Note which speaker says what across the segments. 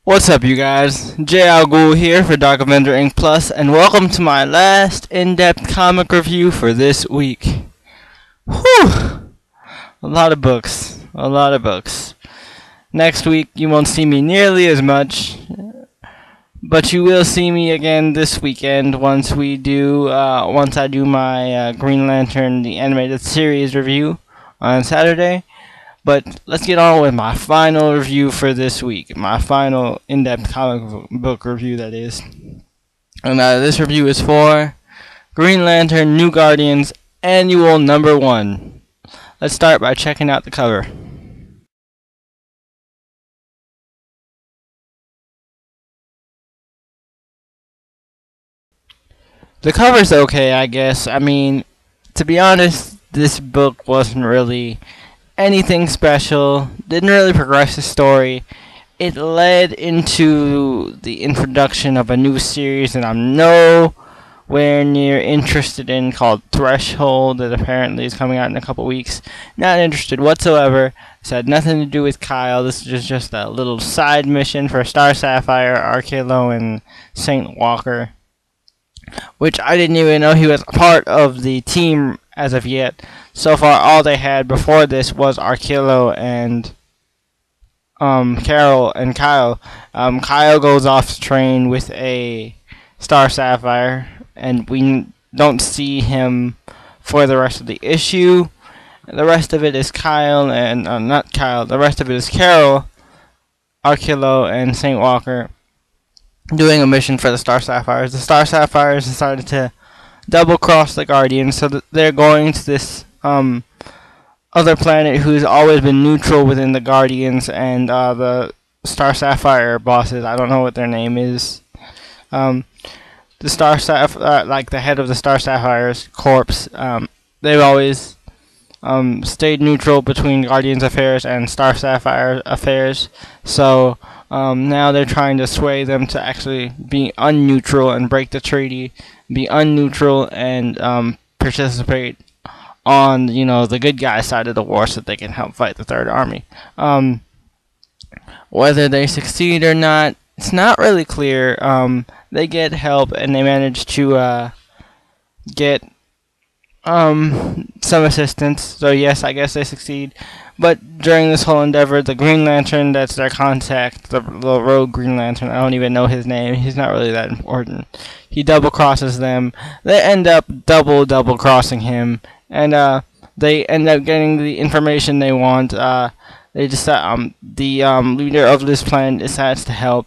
Speaker 1: What's up, you guys? Jay Al Ghul here for Dark Avenger Inc. Plus, and welcome to my last in-depth comic review for this week. Whew! A lot of books. A lot of books. Next week, you won't see me nearly as much, but you will see me again this weekend once I do my Green Lantern the Animated Series review on Saturday. But let's get on with my final review for this week. My final in-depth comic book review, that is. And this review is for Green Lantern New Guardians Annual Number 1. Let's start by checking out the cover. The cover's okay, I guess. I mean, to be honest, this book wasn't really anything special, didn't really progress the story. It led into the introduction of a new series that I'm nowhere near interested in called Threshold, that apparently is coming out in a couple weeks. Not interested whatsoever. This had nothing to do with Kyle. This is just a little side mission for Star Sapphire, Arcalo, and Saint Walker, which I didn't even know he was part of the team as of yet. So far, all they had before this was Arcalo and Carol and Kyle. Kyle goes off to train with a Star Sapphire, and we don't see him for the rest of the issue. The rest of it is Kyle and not Kyle. The rest of it is Carol, Arcalo, and Saint Walker doing a mission for the Star Sapphires. The Star Sapphires decided to double cross the Guardians, so that they're going to this other planet who's always been neutral within the Guardians and the Star Sapphire bosses. I don't know what their name is. The Star Sapphire, like the head of the Star Sapphire's corpse, they've always stayed neutral between Guardians affairs and Star Sapphire affairs. So now they're trying to sway them to actually be unneutral and break the treaty, be unneutral and participate on, the good guy side of the war so that they can help fight the Third Army. Whether they succeed or not, it's not really clear. They get help and they manage to get some assistance. So yes, I guess they succeed. But during this whole endeavor, the Green Lantern, that's their contact, the little rogue Green Lantern, I don't even know his name, he's not really that important. He double crosses them. They end up double crossing him, and they end up getting the information they want. They decide, the leader of this planet decides to help,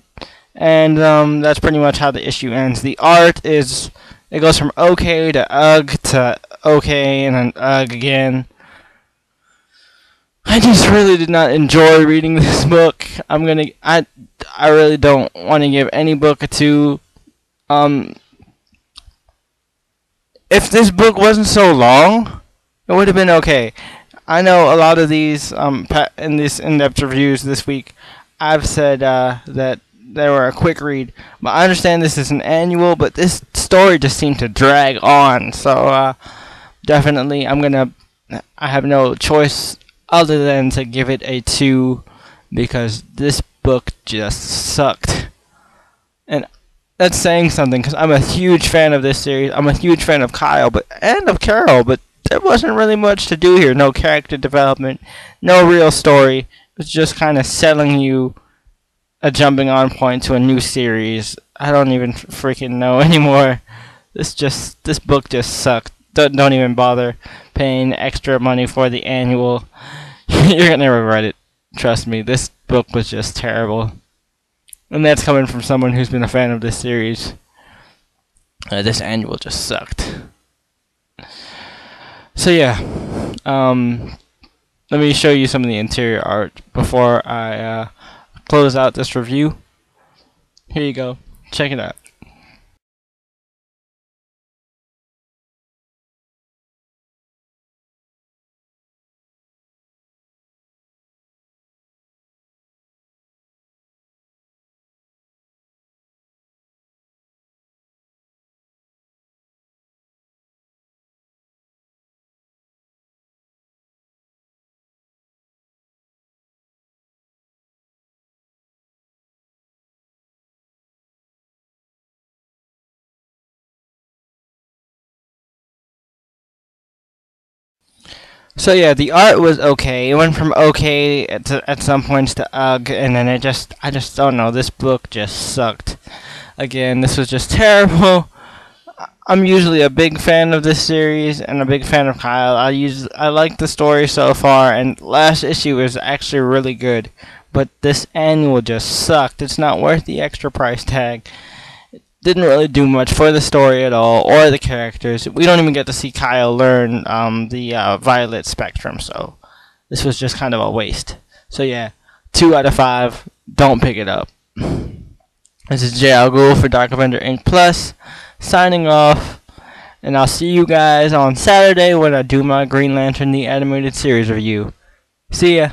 Speaker 1: and that's pretty much how the issue ends. The art is, it goes from okay to ugh to okay and then ugh again. I just really did not enjoy reading this book. I really don't want to give any book a 2. If this book wasn't so long, it would have been okay. I know a lot of these in these in-depth reviews this week, I've said that they were a quick read, but I understand this is an annual, but this story just seemed to drag on. So definitely, I have no choice other than to give it a 2, because this book just sucked. And that's saying something, because I'm a huge fan of this series. I'm a huge fan of Kyle and of Carol, but there wasn't really much to do here. No character development, no real story. It was just kind of selling you a jumping on point to a new series. I don't even freaking know anymore. This book just sucked. Don't even bother paying extra money for the annual. You're gonna regret it. Trust me, this book was just terrible. And that's coming from someone who's been a fan of this series. This annual just sucked. So yeah, let me show you some of the interior art before I close out this review. Here you go. Check it out. So yeah, the art was okay. It went from okay at some points to ugh, and then I just don't know. This book just sucked. Again, this was just terrible. I'm usually a big fan of this series and a big fan of Kyle. I like the story so far, and last issue was actually really good. But this annual just sucked. It's not worth the extra price tag. Didn't really do much for the story at all, or the characters. We don't even get to see Kyle learn the Violet Spectrum, so this was just kind of a waste. So yeah, 2 out of 5. Don't pick it up. This is Jay Al Ghul for Dark Avenger Inc. Plus, signing off, and I'll see you guys on Saturday when I do my Green Lantern the Animated Series review. See ya!